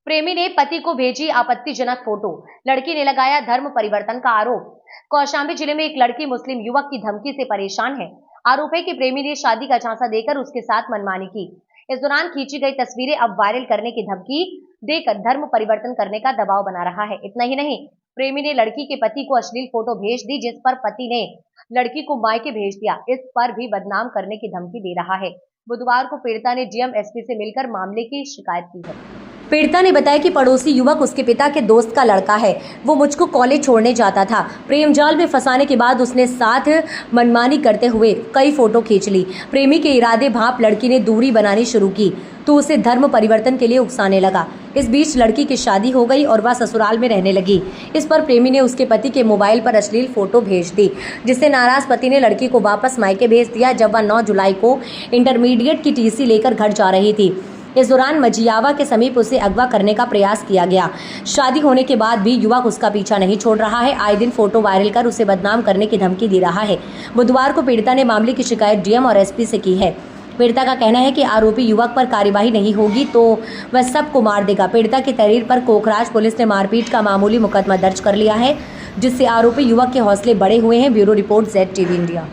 प्रेमी ने पति को भेजी आपत्तिजनक फोटो, लड़की ने लगाया धर्म परिवर्तन का आरोप। कौशाम्बी जिले में एक लड़की मुस्लिम युवक की धमकी से परेशान है। आरोप है कि प्रेमी ने शादी का झांसा देकर उसके साथ मनमानी की। इस दौरान खींची गई तस्वीरें अब वायरल करने की धमकी देकर धर्म परिवर्तन करने का दबाव बना रहा है। इतना ही नहीं, प्रेमी ने लड़की के पति को अश्लील फोटो भेज दी, जिस पर पति ने लड़की को मायके भेज दिया। इस पर भी बदनाम करने की धमकी दे रहा है। बुधवार को पीड़िता ने डीएम एसपी से मिलकर मामले की शिकायत की है। पीड़िता ने बताया कि पड़ोसी युवक उसके पिता के दोस्त का लड़का है। वो मुझको कॉलेज छोड़ने जाता था। प्रेम जाल में फंसाने के बाद उसने साथ मनमानी करते हुए कई फोटो खींच ली। प्रेमी के इरादे भाप लड़की ने दूरी बनानी शुरू की तो उसे धर्म परिवर्तन के लिए उकसाने लगा। इस बीच लड़की की शादी हो गई और वह ससुराल में रहने लगी। इस पर प्रेमी ने उसके पति के मोबाइल पर अश्लील फोटो भेज दी, जिससे नाराज पति ने लड़की को वापस मायके भेज दिया। जब वह 9 जुलाई को इंटरमीडिएट की टीसी लेकर घर जा रही थी, इस दौरान मजियावा के समीप उसे अगवा करने का प्रयास किया गया। शादी होने के बाद भी युवक उसका पीछा नहीं छोड़ रहा है। आए दिन फोटो वायरल कर उसे बदनाम करने की धमकी दे रहा है। बुधवार को पीड़िता ने मामले की शिकायत डीएम और एसपी से की है। पीड़िता का कहना है कि आरोपी युवक पर कार्यवाही नहीं होगी तो वह सबको मार देगा। पीड़िता की तहरीर पर कोखराज पुलिस ने मारपीट का मामूली मुकदमा दर्ज कर लिया है, जिससे आरोपी युवक के हौसले बढ़े हुए हैं। Bureau report ZTV India.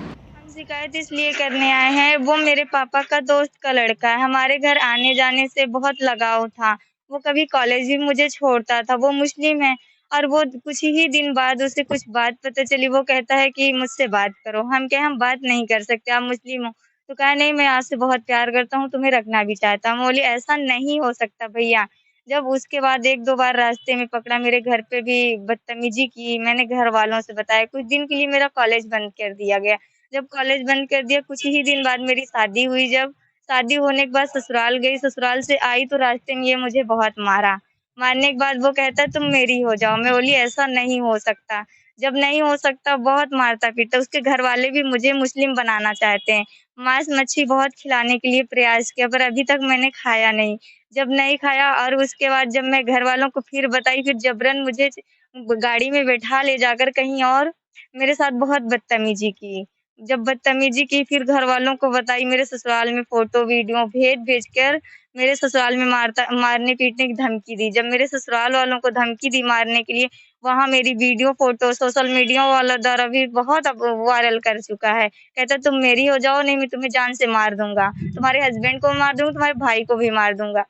शिकायत इसलिए करने आए हैं, वो मेरे पापा का दोस्त का लड़का है। हमारे घर आने जाने से बहुत लगाव था। वो कभी कॉलेज भी मुझे छोड़ता था। वो मुस्लिम है और वो कुछ ही दिन बाद उसे कुछ बात पता चली। वो कहता है कि मुझसे बात करो। हम कहे हम बात नहीं कर सकते, आप मुस्लिम हो। तो कहा नहीं, मैं आपसे बहुत प्यार करता हूँ, तुम्हें रखना भी चाहता हूँ। बोली ऐसा नहीं हो सकता भैया। जब उसके बाद 1-2 बार रास्ते में पकड़ा, मेरे घर पे भी बदतमीजी की। मैंने घर वालों से बताया। कुछ दिन के लिए मेरा कॉलेज बंद कर दिया गया। जब कॉलेज बंद कर दिया, कुछ ही दिन बाद मेरी शादी हुई। जब शादी होने के बाद ससुराल गई, ससुराल से आई तो रास्ते में ये मुझे बहुत मारा। मारने के बाद वो कहता तुम मेरी हो जाओ। मैं बोली ऐसा नहीं हो सकता। जब नहीं हो सकता, बहुत मारता पीटता। उसके घर वाले भी मुझे मुस्लिम बनाना चाहते हैं। मांस मच्छी बहुत खिलाने के लिए प्रयास किया, पर अभी तक मैंने खाया नहीं। जब नहीं खाया और उसके बाद जब मैं घर वालों को फिर बताई, फिर जबरन मुझे गाड़ी में बैठा ले जाकर कहीं और मेरे साथ बहुत बदतमीजी की। जब बदतमीजी की, फिर घर वालों को बताई, मेरे ससुराल में फ़ोटो वीडियो भेज कर मेरे ससुराल में मारने पीटने की धमकी दी। जब मेरे ससुराल वालों को धमकी दी मारने के लिए, वहाँ मेरी वीडियो फ़ोटो सोशल मीडिया वाला द्वारा भी बहुत अब वायरल कर चुका है। कहता तुम मेरी हो जाओ, नहीं मैं तुम्हें जान से मार दूँगा। तुम्हारे हस्बैंड को मार दूँगा, तुम्हारे भाई को भी मार दूँगा।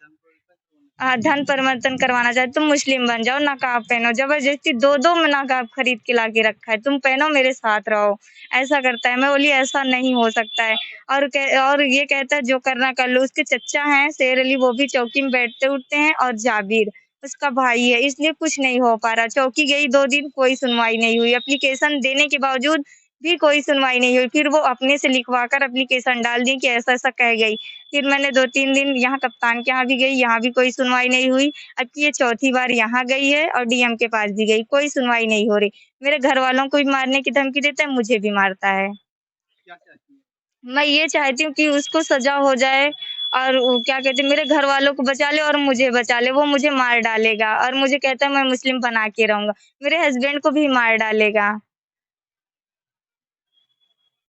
धन परिवर्तन करवाना चाहते, तुम मुस्लिम बन जाओ, नकाब पहनो। ज़बरदस्ती 2-2 नकाब खरीद के लाके रखा है, तुम पहनो मेरे साथ रहो, ऐसा करता है। मैं बोली ऐसा नहीं हो सकता है। और ये कहता है जो करना कर लो। उसके चच्चा हैं शेर अली, वो भी चौकी में बैठते उठते हैं, और जाबिर उसका भाई है, इसलिए कुछ नहीं हो पा रहा। चौकी गई 2 दिन, कोई सुनवाई नहीं हुई। एप्लीकेशन देने के बावजूद भी कोई सुनवाई नहीं हुई। फिर वो अपने से लिखवा कर एप्लीकेशन डाल दी कि ऐसा-ऐसा कह गई। फिर मैंने 2-3 दिन यहाँ कप्तान के यहाँ भी गई, यहाँ भी कोई सुनवाई नहीं हुई। अब की ये चौथी बार यहाँ गई है और डीएम के पास भी गई, कोई सुनवाई नहीं हो रही। मेरे घर वालों को भी मारने की धमकी देता है, मुझे भी मारता है। मैं ये चाहती हूँ कि उसको सज़ा हो जाए और वो क्या कहते हैं, मेरे घर वालों को बचा ले और मुझे बचा ले। वो मुझे मार डालेगा और मुझे कहता है मैं मुस्लिम बना के रहूँगा। मेरे हस्बैंड को भी मार डालेगा।